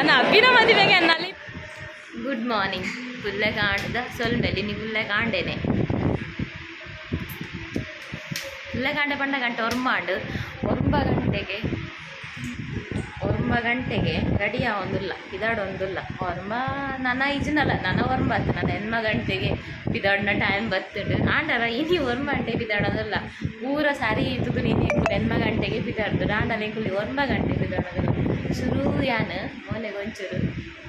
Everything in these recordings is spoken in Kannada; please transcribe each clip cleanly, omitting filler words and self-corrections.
ನಾನು ಅಭಿನ ಮದುವೆಗೆ ಅನ್ನಲ್ಲಿ. Good morning. ಪುಲ್ಲೆ ಕಾಂಡದ ಸೊಲ್ಮೆಲಿ ನೀ ಪುಲ್ಲೆ ಕಾಂಡೇನೆ ಪುಲ್ಲೆ ಕಾಂಡೆ ಪಂಡ ಗಂಟೆ ಒರ್ಮಾಂಡು 9 ಗಂಟೆಗೆ ರೆಡಿ ಆವೊಂದುಲ್ಲ ಪಿದಾಡೊಂದುಲ್ಲ ಒರ್ಮ ನನ್ನ ಈಜಿನಲ್ಲ ನನ್ನ ಒರ್ಂಬತ್ತು ನನ್ನ 8 ಗಂಟೆಗೆ ಪಿದಾಡಿನ ಟೈಮ್ ಬತ್ತುಂಡು ಆಂಡರ ಇನಿ ಒರ್ಮಂಟೆ ಪಿದಾಡೋದಿಲ್ಲ ಪೂರ ಸಾರಿ ಇದ್ದು ನೀನು 8 ಗಂಟೆಗೆ ಪಿದಾಡ್ದು ಆಂಡಲ ಕುಲ್ಲಿ 9 ಗಂಟೆ ಪಿದಾಡೋದಿಲ್ಲ ಶುರು ಯಾನು ಮೊನ್ನೆಗೆ ಒಂಚೂರು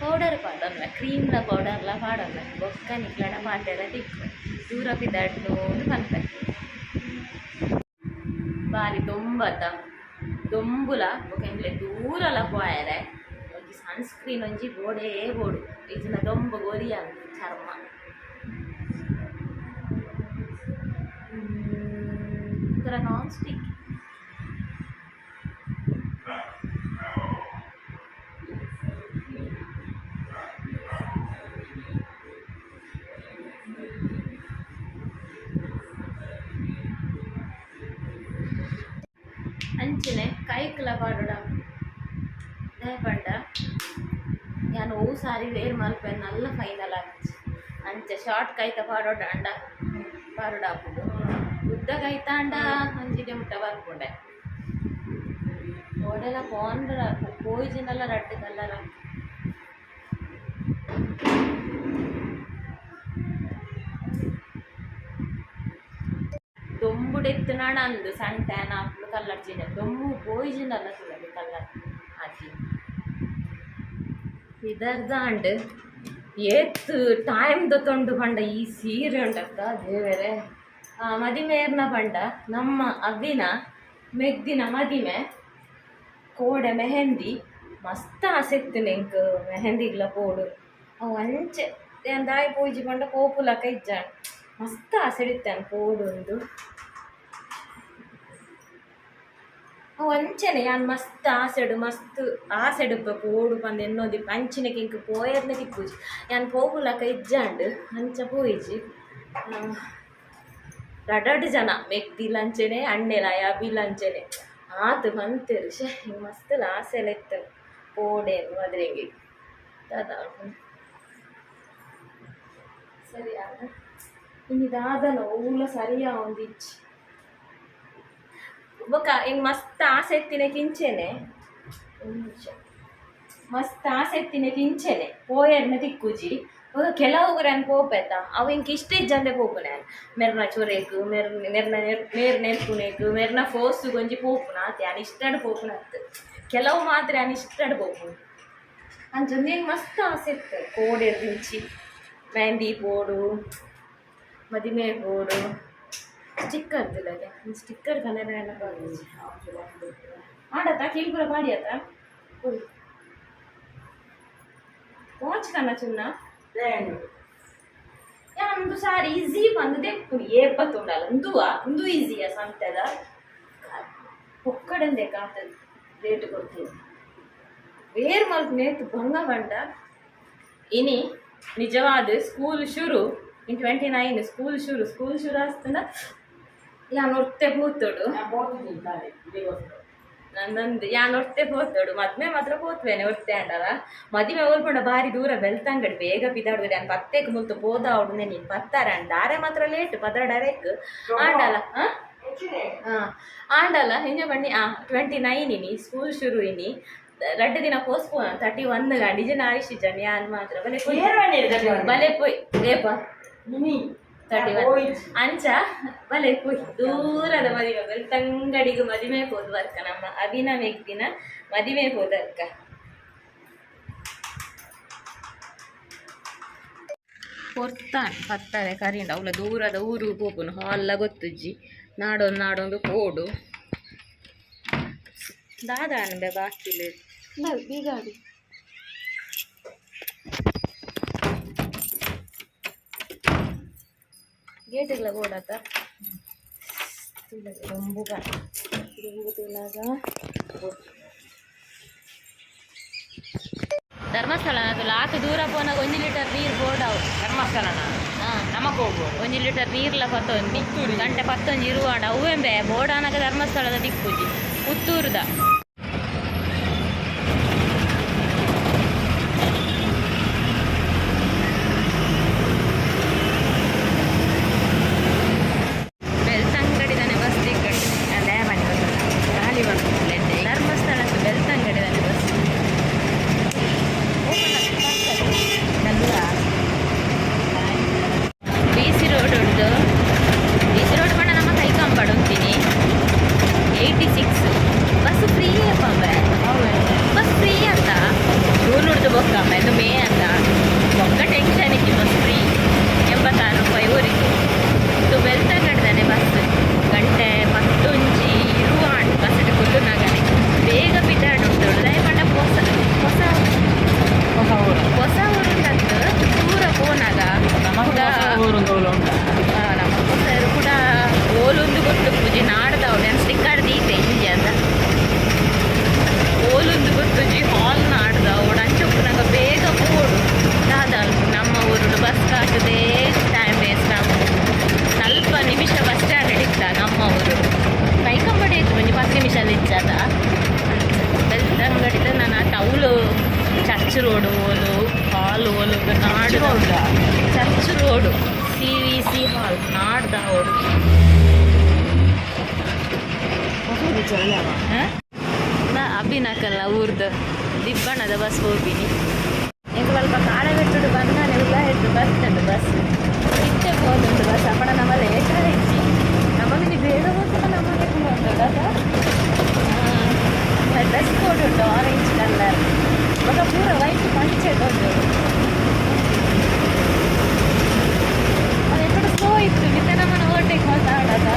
ಪೌಡರ್ ಪಾಡೋಲ್ಲ ಕ್ರೀಮ್ಲ ಪೌಡರ್ಲ ಪಾಡೋಲ್ಲ ಬೊಕ್ಕ ನಿಕ್ಲಣ ಪಾತೆಲ್ಲ ತಿಕ್ಕು ದೂರ ಪಿದಾಡ್ನು ಕನ್ಪೆ ಬಾರಿ ದೊಂಬುಲ ಬೊಕೆಂಡ್ಲೆ ದೂರಲ ಪೋಯರೆ ಒಂಜಿ ಸನ್ಸ್ಕ್ರೀನ್ ಒಂಜಿ ಬೋಡು ಇಜಿನ ದೊಂಬು ಗೋರಿಯ ಚರ್ಮ ಒಂಥರ ನಾನ್ ಸ್ಟಿಕ್ ಅಂಚನೆ ಕೈಕ್ಲ ಪಾಡೋಡ ಪಂಡ ನಾನು ಓ ಸಾರಿ ವೇರ್ ಮಲ್ಪೆ ನಲ್ಲ ಫೈನಲ್ ಆಗಿ ಅಂಚೆ ಶಾರ್ಟ್ ಕೈತ ಪಾಡೋಡ ಅಂಡ ಪಾಡೋಡ ಹಾಕುದು ಉದ್ದ ಕೈತ ಅಂಡ ಅಂಜಿಗೆ ಮುಟ್ಟ ಬರ್ಕೊಂಡೆ ಓಡೆಲ್ಲ ಪೋಂಡ್ರ ಪೋಯ್ಜಿನೆಲ್ಲ ರಡ್ಡು ಕಲ್ಲರ ದೊಂಬುಡೆತ್ತು ನಾಣ ಅಂದು ಸಣ್ಣ ಟ್ಯಾನ್ ಹಾಕ್ಲು ಕಲ್ಲರ್ ಜಿನ ದೊಂಬು ಪೋಯ್ಜಿನಲ್ಲ ತುಳದು ಕಲ್ಲರ್ ಹಾಕಿ ಇದರ್ದಾಂಡ್ ಏತ್ ಟೈಮ್ ತೊಂಡು ಪಂಡ ಈ ಸೀರೆ ಉಂಟಕ್ಕ ದೇವರೇ ಮದಿಮೆರ್ನ ಪಂಡ ನಮ್ಮ ಅವಿನ ಮೆಗ್ದಿನ ಮದಿಮೆ ಕೋಡೆ ಮೆಹಂದಿ ಮಸ್ತ್ ಆಸೆತ್ತು ನೆಂಕ್ ಮೆಹಂದಿಗ್ಲ ಪೋಡು ಅವು ಅಂಚೆ ದಾಯಿ ಪೂಜಿ ಪಂಡ ಕೋಪುಲಕ ಇಜ್ಜಾಣ ಮಸ್ತ್ ಆಸೆಡಿತ್ತಾನೆ ಪೋಡು ಒಂದು ಅಂಚನೆ ಯಾನ್ ಮಸ್ತ್ ಆಸೆಡು ಪೋಡು ಪಂದು ಎನ್ನೋದಿ ಅಂಚಿನಕ್ಕೆ ಇಂಕ ಪೋಯರ್ನೆ ತಿಪ್ಪುಜಿ ಯಾನ್ ಪೋಪುಲಕ ಇಜ್ಜಾಂಡ್ ಅಂಚ ಪೋಯಿಜಿ ರಡಡ್ ಜನ ಮೆಗ್ದಿಲಂಚನೆ ಅಣ್ಣೆಲ ಅಬಿಲಂಚನೆ ಆತು ಬಂತೇರು ಹಿಂಗೆ ಮಸ್ತ್ ಆಸೆಲ್ಲ ಇತ್ತು ಪೋಡೇನು ಮದ್ರೆಗೆ ಸರಿ ಆಗ ಇನ್ನಿದಾದನ ಊಲ ಸರಿಯಾ ಒಂದಿಚ್ಚಿ ಬೊಕ್ಕ ಹಿಂಗೆ ಮಸ್ತ್ ಆಸೆ ಎತ್ತಿನ ಕಿಂಚೆನೆ ಮಸ್ತ್ ಆಸೆ ಎತ್ತಿನ ಕಿಂಚೆನೆ ಪೋಯರ್ನ ತಿಕ್ಕುಜಿ ಕೆಲವುಗ್ರನ್ ಪೋಪೆತ ಅವು ಹಿಂಗೆ ಇಷ್ಟ ಇಜ್ಜಂದೆ ಪೋಪುನೆ ಮೆರ್ನ ಚೊರೇಕು ಮೆರ್ನ ನೇರ್ ನೆರ್ಪುನೇಕು ಮೆರ್ನ ಫೋಸು ಗೊಂಜಿ ಪೋಪುನ ಆತ ಯಾನ್ ಇಷ್ಟಡ್ ಪೋಪುನ ಅತ್ತು ಕೆಲವು ಮಾತ್ರ ಯಾನ್ ಇಷ್ಟಡ್ ಪೋಪುನು ಅಂಚಂದು ಹಿಂಗೆ ಮಸ್ತ್ ಆಸೆ ಇತ್ತು ಕೋಡೆ ದಿಂಚಿ ಮೆಹಂದಿ ಪೋಡು ಮದಿಮೆ ಪೋಡು ಸ್ಟಿಕ್ಕರ್ ತಿಲ್ಲಗೆ ಸ್ಟಿಕ್ಕರ್ ಕಲರ್ ಎಲ್ಲ ಮಾಡತ್ತ ಕೀಲ್ಪುರ ಮಾಡಿಯತ್ತ ವಾಚ್ ಕನ್ನ ಚುನ್ನ ಒಂದು ಸಾರಿ ಈಸಿ ಬಂದು ತೆಪ್ಪುನಿ ಏಪತ್ತುಂಡಲ್ಲ ಒಂದು ಈಸಿಯ ಸಂತೆದ ಒಕ್ಕಡಂದೆ ಕಾತದ ರೇಟ್ ಕೊಡ್ತೀನಿ ಬೇರೆ ಮಲ್ಪು ನೇತು ಭಂಗ ಬಂಡ ಇನಿ ನಿಜವಾದ ಸ್ಕೂಲ್ ಶುರು ಇನ್ 29 ಸ್ಕೂಲ್ ಶುರು ಆಗ್ತಂದ ಯಾನ್ ಒಟ್ಟೆ ಪೋತೋಡು ನಂದೊಂದು ಯಾನ್ ಒಟ್ಟೆ ಪೋತೋಡು ಮದ್ಮೆ ಮಾತ್ರ ಪೋತ್ವೇನೆ ಒಟ್ಟೆ ಅಂಡಲ್ಲ ಮದುವೆ ಓಲ್ಪಂಡ ಬಾರಿ ದೂರ ಬೆಲ್ತಂಗಡಿ ಬೇಗ ಪಿದಾಡುದು ನಾನು ಪತ್ತೆಗೆ ಮುಲ್ತು ಪೋದ ಅವಡುನೆ ನೀನು ಪತ್ತಾರೆ ದಾರೆ ಮಾತ್ರ ಲೇಟ್ ಪದ ಡೈರೆಕ್ಟ್ ಆಂಡಲ್ಲ ಆಂಡಲ್ಲ ಹಿಂಗೆ ಬನ್ನಿ 29 ಇನಿ ಸ್ಕೂಲ್ ಶುರು ಇನಿ 2 ದಿನ ಪೋಸ್ಟ್ಪೋನ್ 31 ಡಿಜನ್ ಆಯುಷ್ ಜನ ಯಾನ್ ಮಾತ್ರ ಬಲೆ ಪೋಯ್ ರೇಪ 31 ಅಂಚ ಬಲೆ ಪೋಯ್ ದೂರದ ಮದುವೆ ಬೆಳ್ತಂಗಡಿಗೂ ಮದುವೆ ಹೋದ್ ವರ್ಕ ನಮ್ಮ ಅವಿನ ಮೆಗ್ದಿನ ಮದುವೆ ಹೋದರ್ಕ ಕೊರ್ತಾನೆ ಪತ್ತಾರೆ ಕರಿಂಡ ಅವಳ ದೂರದ ಊರು ಪೋಪುನು ಹಾಲ್ಲ ಗೊತ್ತುಜ್ಜಿ ನಾಡೊಂದು ಕೋಡು ದಾದ ಅನ್ಬೆ ಬಾಕಿಲು ಬೀಗಾಡಿ ಗೇಟ್ಗಳ ಓಡಾತ ರೊಂಬು ತುಲಾಗ ಧರ್ಮಸ್ಥಳ ಆತ ದೂರ ಪೋನಾಗ 1 ಲೀಟರ್ ನೀರು ಬೋಡಾವು ಧರ್ಮಸ್ಥಳನ ನಮಕ್ ಹೋಗ್ಬೋದು 1 ಲೀಟರ್ ನೀರ್ಲ ಪತ್ತೊಂದು ಗಂಟೆ 11 ಇರುವಾಡ ಅವೆಂಬೆ ಬೋಡಾನಾಗ ಧರ್ಮಸ್ಥಳದ ದಿಕ್ಕುಜಿ ಪುತ್ತೂರದ ಚರ್ಚ್ ರೋಡ್ ಓಲು ಹಾಲ್ ಓಲು ನಾಡು ಚರ್ಚ್ ರೋಡು CVC ಹಾಲ್ ನಾಡ್ದ ಓಡು ಅಭಿನಕಲ್ಲ ಊರ್ದು ದಿಬ್ಬಣ್ಣದ ಬಸ್ ಹೋಗಿನಿ ಈಗ ಸ್ವಲ್ಪ ಕಾಳೆ ಬಿಟ್ಟು ಬಂದಾನೆ ಉಲ್ಲ ಹೆಟ್ಟು ಬರ್ತದೆ ಬಸ್ ಇಷ್ಟೇ ಹೋಗುಂಟು ಬಸ್ ಅಪ್ಪಣ ನಮ್ಮ ಲೇಟ ಹೆಚ್ಚಿ ನಮಗೆ ಬೇಗ ಹೋಗ್ತದೆ ನಮಗೆ ಹೋಗ್ತದ ಡ್ರೆಸ್ ಕೋಡ್ ಉಂಟು ಆರೆಂಜ್ ಕಲರ್ ಮಗ ಪೂರ ವೈಟ್ ಪಂಚೆ ದೊಡ್ಡ ಅದು ಎಕಡೆ ಸ್ಲೋ ಇತ್ತು ಮತ್ತೆ ನಮ್ಮನ್ನು overtake ಮಾತಾಡೋದ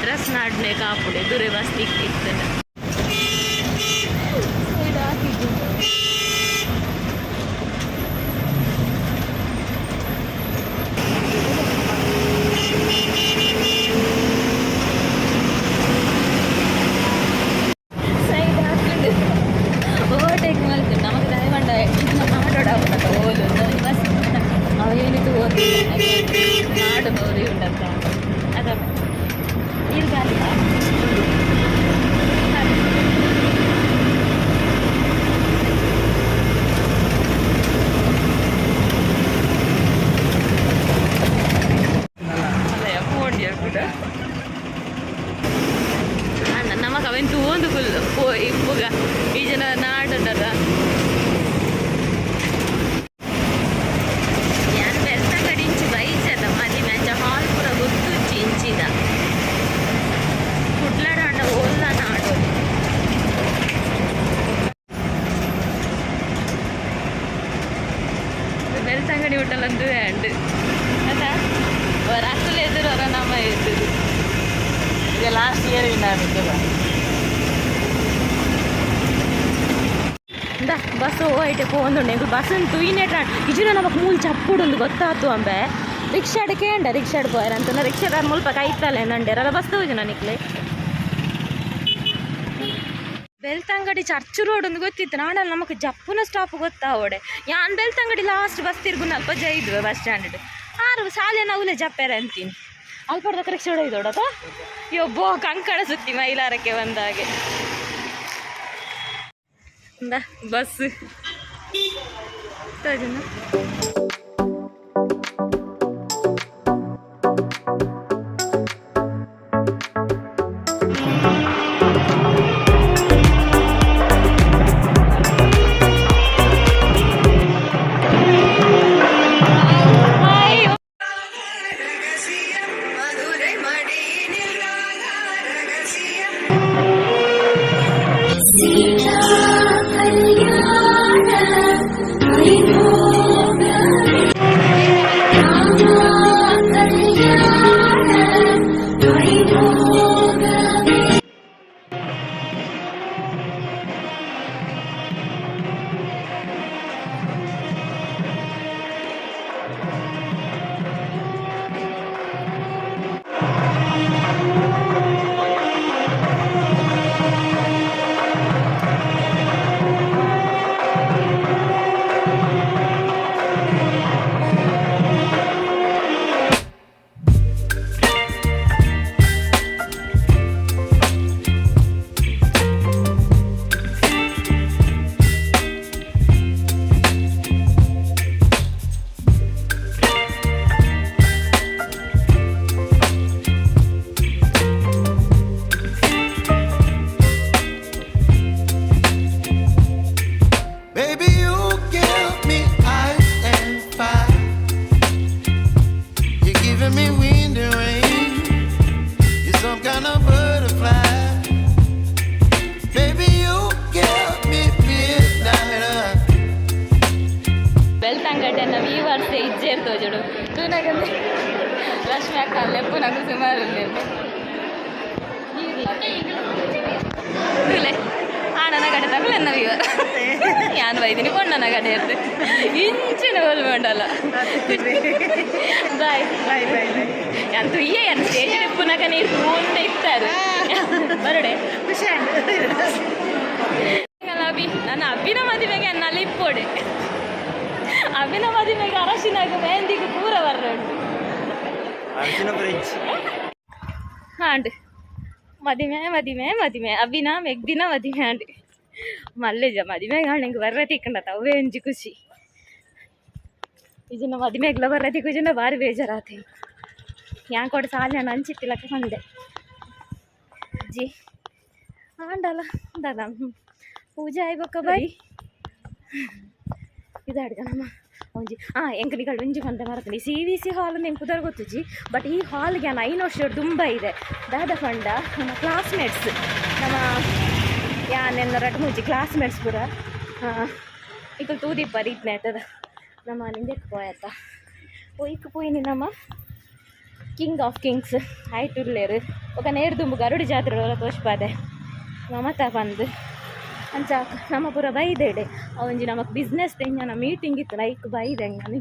dress ನಾಡ್ನೆ ಕಾಪುಡೆ Dure bus ತಿಕ್ಕಿರ್ತೇನೆ side ಹಾಕೊಂಡು ಓವರ್ಟೇಕ್ ಮಾಡ್ತೀವಿ ನಮಗೆ ದಯಮಾಡ ಇದನ್ನ ಮಾಡೋಡಾಗುತ್ತ ಓದು ಬಸ್ ಅವೇನಿದು ಓದಿಲ್ಲ ನಾಡು ಓದಿ ಉಂಟಂತ ಅದ ನೀರ್ಗಾಲಿ ನಮಗೆ ಅವೆಂತೂ ಒಂದು ಫುಲ್ ಇಪ್ಪುಗ ಈ ಜನ ನಾಡದ ಯಾರು ಬೆರ್ತ ಕಡಿಂಚಿ ಬೈಚದ ಮದಿ ಮ್ಯಾಚ ಹಾಲ್ ಪೂರ ಗೊತ್ತುಚ್ಚಿ ಇಂಚಿದ ಕುಡ್ಲಾಡ ಓಲ್ಲ ನಾಡು ಬೆಳ್ತಂಗಡಿ ಹೋಟೆಲಂದು ಹ್ಯಾಂಡ್ ಅದ ರಕ್ಕಲು ಎದುರು ಅವರ ನಮ್ಮ ಎದುರು ಈಗ ಲಾಸ್ಟ್ ಇಯರ್ ಇಂದ ಬಸ್ ಹೋಯ್ತೆ పోందుండే బస్సును తూయినేట ఇజున నమకు మూలు చప్పుడు ಗೊತ್ತಾತು ಅಂಬೆ ರಿಕ್ಷಾಡಕ್ಕೆ ಅಂಡ ರಿಕ್ಷಾಡ್ పోయారంటున్న ರಿಕ್ಷಾದಾರ ಮುಲ್ಪ ಕೈತಲೇನಂಡೆ ಅಲ್ಲ ಬಸ್ ತೋಜನ ನಿಕ್ಲೆ ಬೆಳ್ತಂಗಡಿ ಚರ್ಚ್ ರೋಡ್ ಒಂದು ಗೊತ್ತಿತ್ತು ನಾಡಲ್ಲಿ ನಮಗೆ ಜಪ್ಪುನ ಸ್ಟಾಪ್ ಗೊತ್ತಾವಡೆ ಯಾನ್ ಬೆಳ್ತಂಗಡಿ ಲಾಸ್ಟ್ ಬಸ್ ತಿರ್ಗುನ ಅಲ್ಪ ಜೈದ್ವೆ ಬಸ್ ಸ್ಟ್ಯಾಂಡ್ ಆರು ಸಾಲೆ ನವುಲೆ ಜಪ್ಪೆರೆ ಅಂತೀನಿ ಅಲ್ಪಡ್ದ ರಿಕ್ಷಾ ಹೊಡೋದೋಡತ ಯೊಬ್ಬೋ ಕಂಕಣ ಸುತ್ತಿ ಮೈಲಾರಕ್ಕೆ ಬಂದಾಗೆ ಬಸ್ ಆನನ ಕಡೆ ತಗೊಳ್ಳೆನ್ನ ಇವ ಯಾನ್ ಬೈದಿನಿ ಕೊಂಡನ ಕಡೆ ಇರ್ತೆ ಇಂಚಿನ ಹೋಲ್ಮೆ ಉಂಡಲ್ಲ ಬಾಯ್ ಬಾಯ್ ಬಾಯ್ ಅಂತೂ ಏನು ಸ್ಟೇಜ್ ಪುನಕ ನೀರು ಮುಂದೆ ಇರ್ತಾರೆ ಬರಡೆ ಖುಷಿ ಅಭಿ ನನ್ನ ಅಭಿನ ಮದುವೆಗೆ ನಲ್ಲಿ ಇಪ್ಪೋಡೆ ಅಭಿನ ಮದುವೆಗೆ ಅರಶಿನಾಗ ಮೆಹಂದಿಗೆ ಪೂರ ಬರ್ರೆ ಉಂಟು ಹಾಂಡು ಮದಿಮೆ ಅಭಿನ ಮೆಗ್ದಿನ ಮದಿಮೆ ಹಾಂಡು ಮಲ್ಲೆಜ ಮದಿಮೆಗೆ ಹಾಣಿಗೆ ಬರ್ರೆ ತಿಕ್ಕಂಡತ ಅವೇ ಒಂಜಿ ಖುಷಿ ಇಜನ ಮದಿಮೆಗ್ಲ ಬರ್ರೆ ತಿಕ್ಕುಜನ ಭಾರಿ ಬೇಜಾರಾತಿ ಯಾನ್ ಕೊಡ ಸಾಲ ಹಂಚಿತ್ತಿಲ್ಲಕ್ಕೆ ಬಂದೆ ಅಜ್ಜಿ ಆಂಡಲ್ಲ ದಾದಾ ಪೂಜೆ ಆಯ್ಬೇಕ ಬೈ ಇದಾಡ್ಗ ನಮ್ಮ ಒಂಜಿ ಎಂಕನಿಗಳು ಒಂಜಿ ಬಂದ ಮಾಡ್ತೀನಿ CVC ಹಾಲ್ ನಿಂಗೆ ಕುದರ್ ಗೊತ್ತುಜಿ ಬಟ್ ಈ ಹಾಲ್ಗೆ ನಾನು 5 ವರ್ಷ ತುಂಬ ಇದೆ ದಾದ ಪಂಡ ನಮ್ಮ ಕ್ಲಾಸ್ಮೇಟ್ಸ್ ನಮ್ಮ ಯಾನೆಲ್ಲ ರಟ್ ಮುಂಚಿ ಕ್ಲಾಸ್ಮೇಟ್ಸ್ ಪೂರ ಈಗ ತೂದಿಪ್ಪ ರೀತ್ನೆ ಆಯ್ತದ ನಮ್ಮ ನಿಂದೆಕ್ಕೆ ಪೋಯತ್ತ ಪೋಯ್ಕೆ ಪೋಯಿನಿ ನಮ್ಮ ಕಿಂಗ್ ಆಫ್ ಕಿಂಗ್ಸ್ ಆಯ್ತುರ್ಲೇರು ఒక ನೇರು ದುಂಬು ಗರುಡಿ ಜಾತ್ರೆ ತೋಷ್ಪಾದೆ ಮಮತಾ ಬಂದು ಅಂಚಾಕ ನಮ್ಮ ಪೂರ ಬೈದೇಡೆ ಅವಂಜಿ ನಮಕ್ ಬಿಸ್ನೆಸ್ ತೆಂಜನ ಮೀಟಿಂಗ್ ಇತ್ತು ಲೈಕ್ ಬೈದಂಗೆ ನಾನು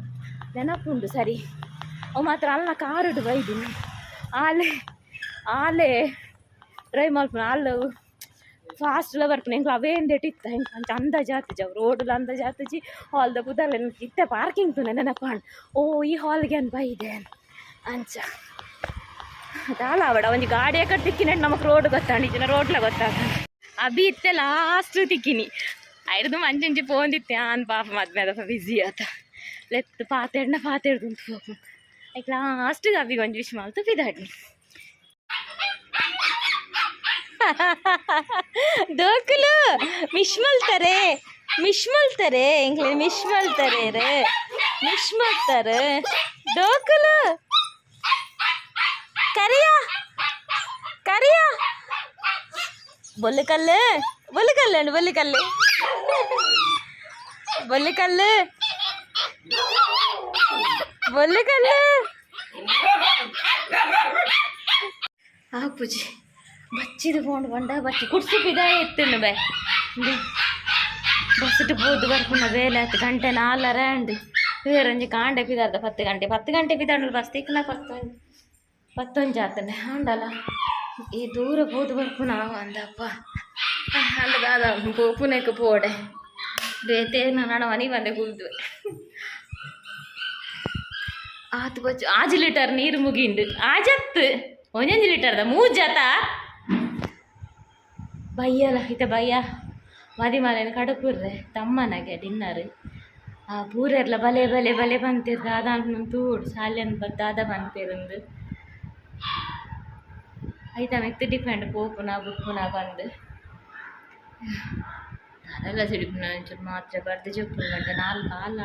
ನೆನಪುಂಡು ಸರಿ ಅವು ಮಾತ್ರ ಅಲ್ಲ ಕಾರುಡು ಬೈದಿನಿ ಆಲೆ ಡ್ರೈವ್ ಮಾಡ್ಕೊಂಡು ಅಲ್ಲ ಫಾಸ್ಟ್ಲ ಬರ್ಪುನ ಹೆಂಗೆ ಅವೇ ಎಂದೇಟಿತ್ತ ಹೆಂಗೆ ಅಂಚ ಅಂದ ಜಾತಿ ಜವ್ ರೋಡ್ಲ ಅಂದ ಜಾತಿಜಿ ಹಾಲ್ದ ಬುದಲ್ಲ ಇತ್ತೆ ಪಾರ್ಕಿಂಗ್ ತುನೆ ನೆನಪಾಂಡು ಈ ಹಾಲ್ಗೆ ಅನ್ ಬೈದೆ ಅಂಚ ಅದಾಲ ಅವಡ ಒಂಜಿ ಗಾಡಿಯ ಕಡೆ ತಿಕ್ಕಿನ ನಮಕ್ ರೋಡ್ ಗೊತ್ತಾಂಡು ಈಜಿನ ರೋಡ್ಲ ಗೊತ್ತಾಗ ಅಭಿ ಇತ್ತೆ ಲಾಸ್ಟ್ ತಿಕ್ಕಿನಿ ಐದು ಮಂಜಿ ಪೋಂದಿತ್ತೆ ಆನ್ ಪಾಪ ಮದ್ಮೆದಪ್ಪ ಬಿಸಿ ಆತ ಲೆತ್ತು ಪಾತೆಡ್ದು ಹೋಗು ಐಕ್ ಲಾಸ್ಟ್ಗೆ ಅಭಿಗೆ ಒಂಜಿ ವಿಷ್ ಮಾಲ್ತು ಬಿದಾಡಿ ದೋಕುಲು ಮಿಶ್ ಮಲ್ತಾರೆ ಎಂಗ್ಲೆ ಮಿಶ್ ಮಲ್ತಾರೆ ದೋಕುಲು ಕರಿಯಾ ಬೊಲ್ಲಿಕಲ್ಲು ಪೂಜೆ ಬಚ್ಚಿದು ಪೋಂಡು ಬಂಡ ಬಚ್ಚಿ ಕುಡ್ಸಿ ಪಿದಾಯ ಎತ್ತುಂಡು ಬೈ ಬಸ್ಸಿಟ್ಟು ಪೋದು ಬರ್ಪುನ ಬೇಲೆ 10 ಗಂಟೆ 4 ರಂಡು ಬೇರೊಂಜಿ ಕಾಂಡೆ ಪಿದಾರ್ದ 10 ಗಂಟೆ ಪಿದಾಂಡು ಬಸ್ ತಿಕ್ಕನ 11 ಆತನೆ ಅಂಡಲ್ಲ ಈ ದೂರ ಪೋದು ಬರ್ಪುನ ಅಂದಪ್ಪ ಅಂಡ ದಾದ ಪೋಪುನೆಕ್ ಪೋಡೆ ಬೇತೆ ನಾನು ಮನೆ ಬಂದೆ ಕೂದು ಆತು ಬಚ್ಚು 5 ಲೀಟರ್ ನೀರು ಮುಗಿಂಡು ಆಜತ್ತು 1 ಲೀಟರ್ದ 3 ಜಾತ ಬಯ್ಯಲ್ಲ ಇತ್ತೆ ಬಯ್ಯ ಮದಿಮಾಲೇನ ಕಡಪುರ್ರೆ ತಮ್ಮನಗೆ ಡಿನ್ನರ್ ಪೂರೆರ್ಲ ಬಲೆ ಬಂತಿರ್ದು ಅದಂತ ತೂಡು ಶಾಲೆನ್ ದಾದ ಬಂತಿರಂದು ಆಯ್ತಾ ಮೆತ್ತು ಡಿಪೆಂಡ್ ಪೋಪುನ ಬುಪ್ಪುನ ಬಂದು ಅದೆಲ್ಲ ಸಿಡಿಪುನ ಒಂಚೂರು ಮಾತ್ರ ಬರ್ದು ಜೊಪ್ಪು ಗಂಟೆ 4 ಕಾಲ